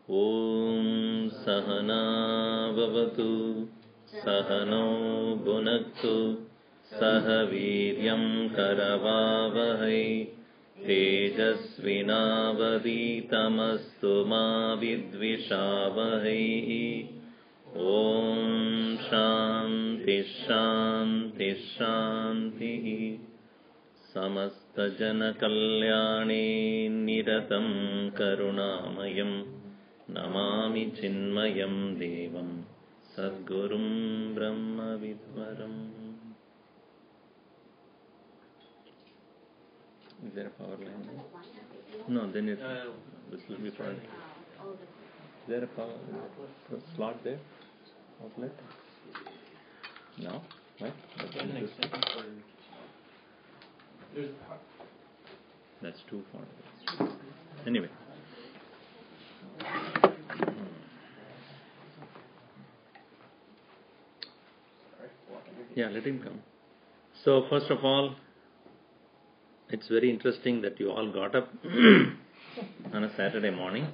Om Sahana Bhavatu Sahano Bhunaktu Sahaviryam Karavavahai Tejasvinavaditamastu ma vidvishavahai. Om Shanti Shanti Shanti. Samasta Jana Kalyani Niratam Karunamayam Namami Chinmayam Devam Sadgurum Brahma Vidvaram. Is there a power line there? No, then this will be fine. Is there a power slot there? Outlet? No? Right? That's too far. Anyway. Yeah, let him come. So, first of all, it's very interesting that you all got up on a Saturday morning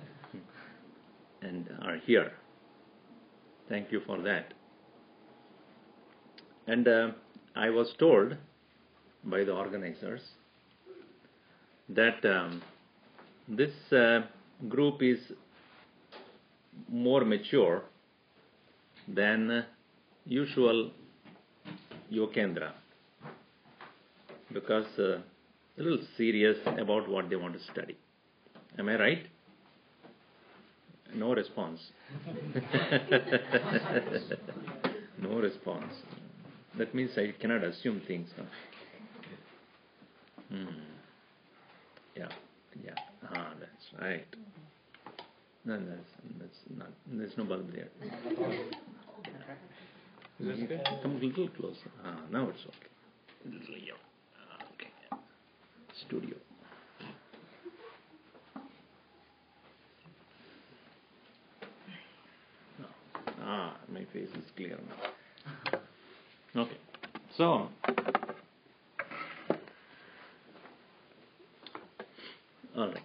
and are here. Thank you for that. And I was told by the organizers that this group is more mature than usual Yuva Kendra, because a little serious about what they want to study. Am I right? No response. No response. That means I cannot assume things. Huh? Yeah. That's right. No, that's not. There's no bulb there. Is this okay? Come a little closer. Now it's okay. Okay. Studio. My face is clear now. Okay. So, all right.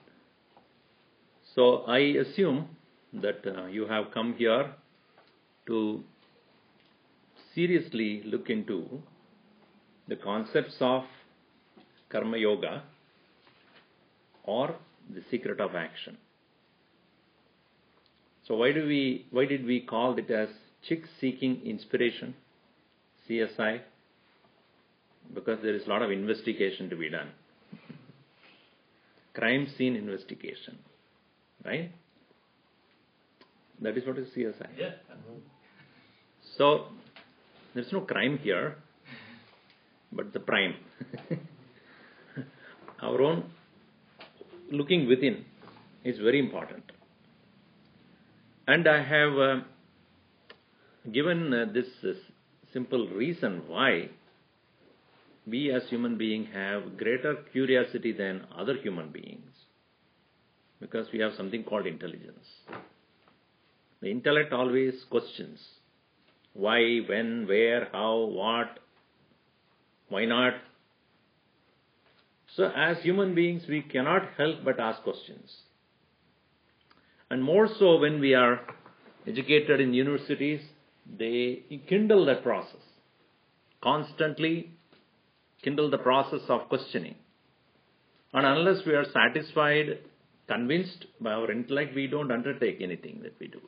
So, I assume that you have come here to seriously look into the concepts of Karma Yoga or the secret of action. So why did we call it as Chyks seeking inspiration, CSI? Because there is a lot of investigation to be done. Crime scene investigation, right? That is what is CSI. Yeah. So there's no crime here, but the prime. Our own looking within is very important. And I have given this simple reason why we as human beings have greater curiosity than other human beings. Because we have something called intelligence. The intellect always questions. Why, when, where, how, what, why not? So as human beings, we cannot help but ask questions. And more so when we are educated in universities, they kindle that process. Constantly kindle the process of questioning. And unless we are satisfied, convinced by our intellect, we don't undertake anything that we do.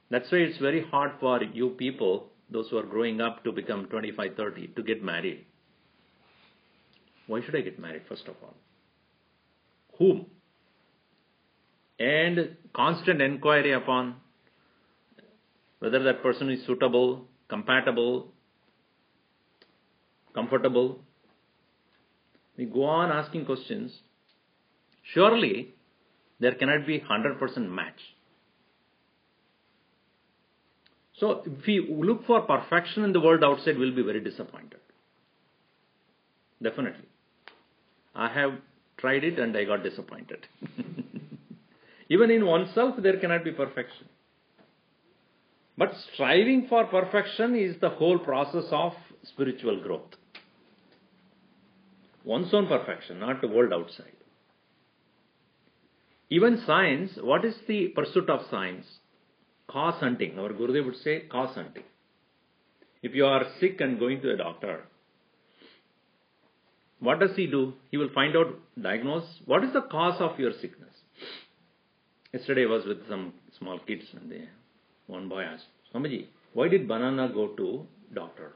That's why it's very hard for you people, those who are growing up to become 25, 30, to get married. Why should I get married, first of all? Whom? And constant inquiry upon whether that person is suitable, compatible, comfortable. We go on asking questions. Surely, there cannot be 100% match. So, if we look for perfection in the world outside, we'll be very disappointed. Definitely. I have tried it and I got disappointed. Even in oneself, there cannot be perfection. But striving for perfection is the whole process of spiritual growth. One's own perfection, not the world outside. Even science, what is the pursuit of science? Cause hunting. Our Gurudev would say cause hunting. If you are sick and going to a doctor, what does he do? He will find out, diagnose, what is the cause of your sickness? Yesterday I was with some small kids and one boy asked, Swamiji, why did banana go to doctor?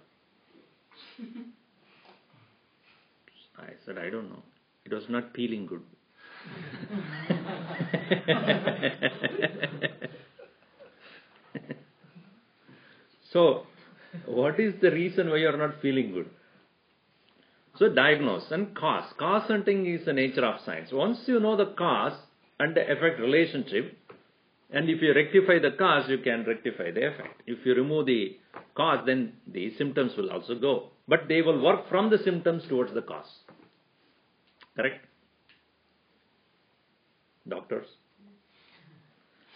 I said, I don't know. It was not feeling good. So, what is the reason why you are not feeling good? So, diagnose and cause. Cause hunting is the nature of science. Once you know the cause and the effect relationship, and if you rectify the cause, you can rectify the effect. If you remove the cause, then the symptoms will also go. But they will work from the symptoms towards the cause. Correct? Doctors.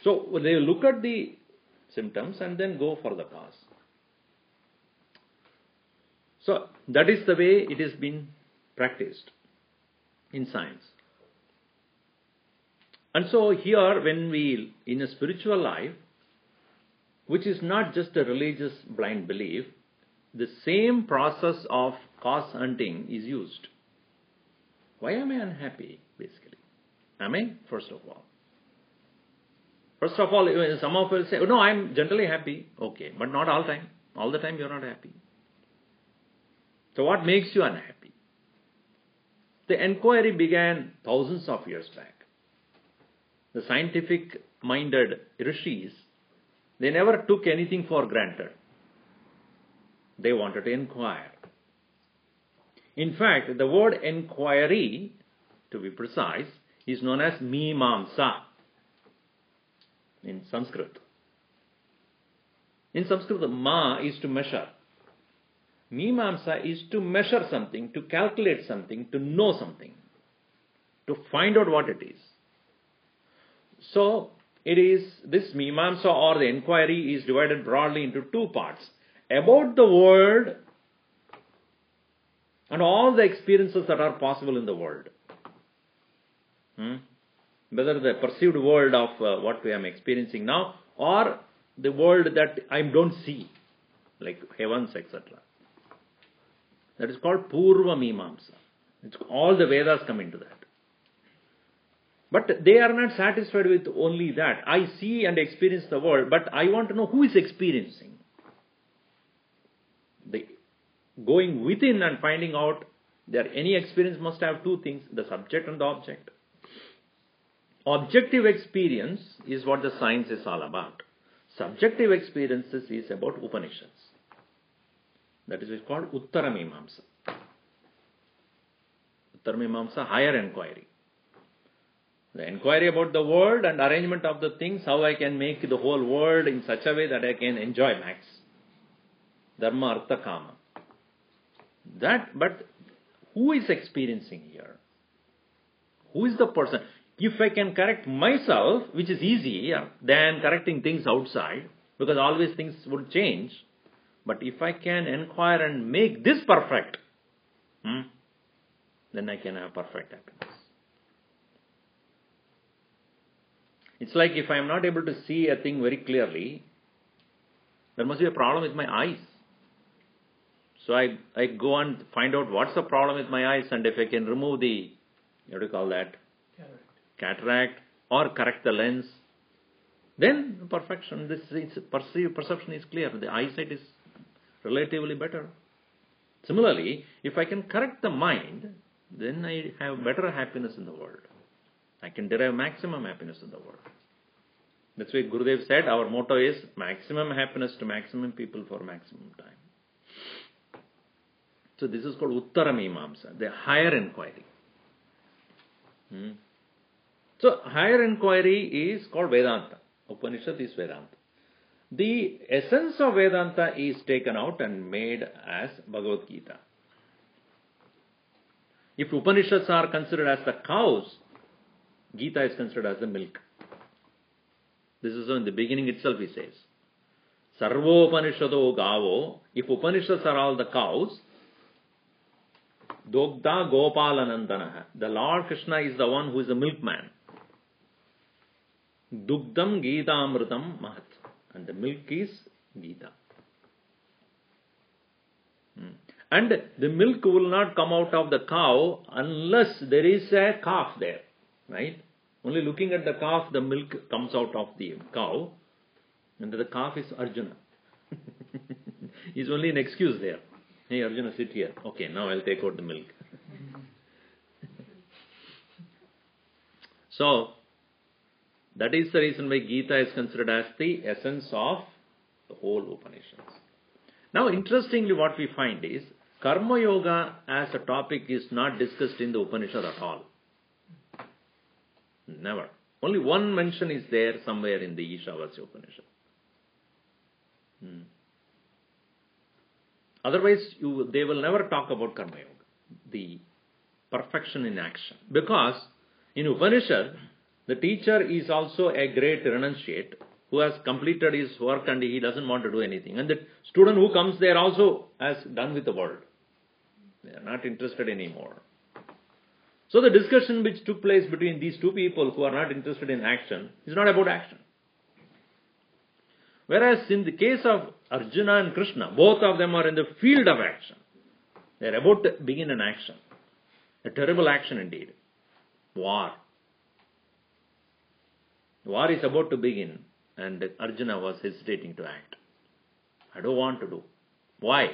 So, they look at the symptoms and then go for the cause. So, that is the way it has been practiced in science. And so, here when we, in a spiritual life, which is not just a religious blind belief, the same process of cause hunting is used. Why am I unhappy, basically? Am I? First of all. First of all, some of us say, oh, no, I'm generally happy. Okay, but not all time. All the time you're not happy. So what makes you unhappy? The inquiry began thousands of years back. The scientific-minded rishis, they never took anything for granted. They wanted to inquire. In fact, the word inquiry, to be precise, is known as mimamsa in Sanskrit. In Sanskrit, the ma is to measure. Mimamsa is to measure something, to calculate something, to know something, to find out what it is. So, it is this mimamsa or the inquiry is divided broadly into two parts. About the world and all the experiences that are possible in the world. Whether the perceived world of what we are experiencing now or the world that I don't see, like heavens, etc. That is called Purva Mimamsa. All the Vedas come into that. But they are not satisfied with only that. I see and experience the world, but I want to know who is experiencing. Going within and finding out that any experience must have two things, the subject and the object. Objective experience is what the science is all about. Subjective experiences is about Upanishads. That is called Uttara Mimamsa. Uttara Mimamsa, higher inquiry. The inquiry about the world and arrangement of the things, how I can make the whole world in such a way that I can enjoy max. Dharma, Artha, Kama. But who is experiencing here? Who is the person? If I can correct myself, which is easier than correcting things outside, because always things would change. But if I can inquire and make this perfect, then I can have perfect happiness. It's like if I am not able to see a thing very clearly, there must be a problem with my eyes. So I go and find out what's the problem with my eyes, and if I can remove the, what do you call that? Cataract, or correct the lens, then perfection, perception is clear. The eyesight is relatively better. Similarly, if I can correct the mind, then I have better happiness in the world. I can derive maximum happiness in the world. That's why Gurudev said our motto is maximum happiness to maximum people for maximum time. So this is called Uttara Mimamsa, the higher inquiry. So higher inquiry is called Vedanta. Upanishad is Vedanta. The essence of Vedanta is taken out and made as Bhagavad-Gita. If Upanishads are considered as the cows, Gita is considered as the milk. This is in the beginning itself he says. Sarvo Upanishado Gavo. If Upanishads are all the cows, Dogda Gopalanandanaha. The Lord Krishna is the one who is the milkman. Dugdam Gita Amritam Mahat. And the milk is Gita. And the milk will not come out of the cow unless there is a calf there. Right? Only looking at the calf, the milk comes out of the cow. And the calf is Arjuna. He's only an excuse there. Hey Arjuna, sit here. Okay, now I'll take out the milk. So, that is the reason why Gita is considered as the essence of the whole Upanishads. Now, interestingly, what we find is Karma Yoga as a topic is not discussed in the Upanishad at all. Never. Only one mention is there somewhere in the Ishavasya Upanishad. Otherwise, they will never talk about Karma Yoga, the perfection in action. Because in Upanishad, the teacher is also a great renunciate who has completed his work and he doesn't want to do anything. And the student who comes there also has done with the world. They are not interested anymore. So the discussion which took place between these two people who are not interested in action is not about action. Whereas in the case of Arjuna and Krishna, both of them are in the field of action. They are about to begin an action. A terrible action indeed. War. War is about to begin and Arjuna was hesitating to act. I don't want to do. Why?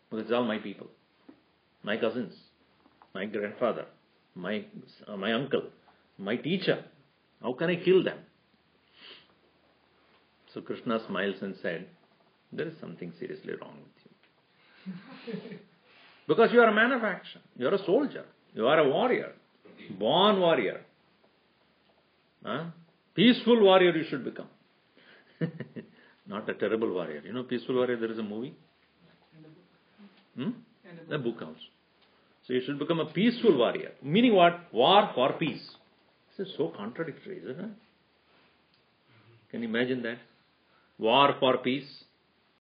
Because it's all my people. My cousins. My grandfather. My uncle. My teacher. How can I kill them? So Krishna smiles and said, there is something seriously wrong with you. Because you are a man of action. You are a soldier. You are a warrior. Born warrior. Peaceful warrior you should become. Not a terrible warrior. You know, peaceful warrior, there is a movie. A book house. So you should become a peaceful warrior. Meaning what? War for peace. This is so contradictory, isn't it? Can you imagine that? War for peace.